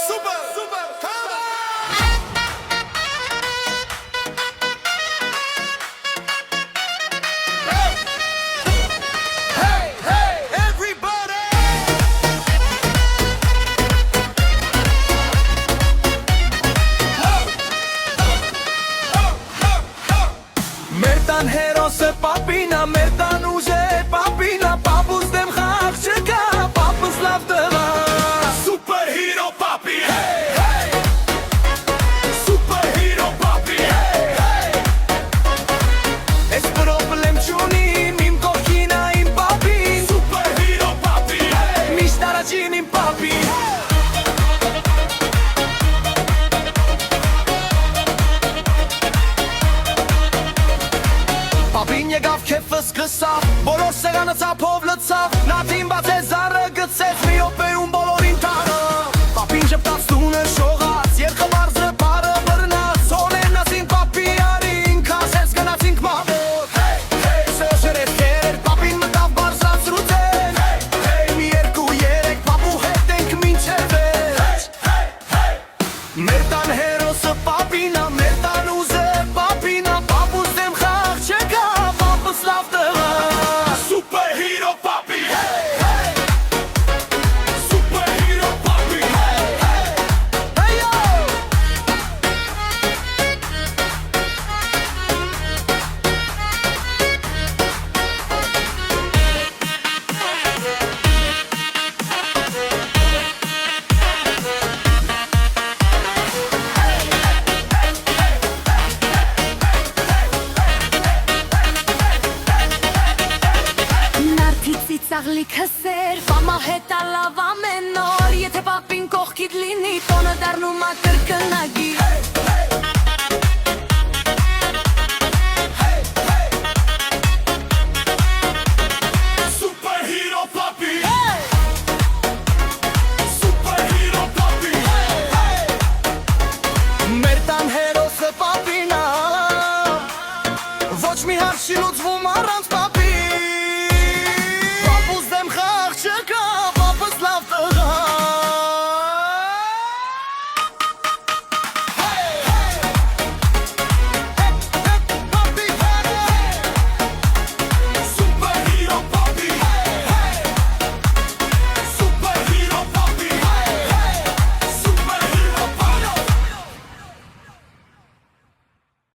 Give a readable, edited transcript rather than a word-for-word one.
Super, super, come on! Hey, hey, everybody! Mertan herose papina, mertan uze papina, papus dem khakh chka, papus lavdela. Superhero papi, hey, hey. Superhero papi, hey, hey. Es problem chuni, mim kokhina im papi. Superhero papi, hey. Mistarachin im papi. Papin եկավ քեֆս գսավ, բոլոր սեղանը ծափով լցավ, նա թիմբացեց զառը գցեց մի օպեում բոլորին տանը։ Papin ժպտաց տունը շողաց, երկը մարզը բարը բռնաց, սոնեն ասին պապի արին, քասեց գնացինք մահոտ։ Hey, hey, սոժերեց կեր, papin մտավ բարզած ռուտեն, hey, hey, մի երկու երեք, պապու հետ ենք մինչև վեջ։ Hey, hey, մեր տան հերոսը պապինա, մեր տան ուզը պապինա, պապուս դեմ խաղ չկա, պապս լավ տղա։ Superhero papi, hey, hey. Superhero papi, hey, hey. Hey yo! Նարդիցի ծաղլի քսեր, վամա հետ ալավ ամեն օր, եթե պապին կողքիդ լինի, տոնը դառնում ա կրկնագի։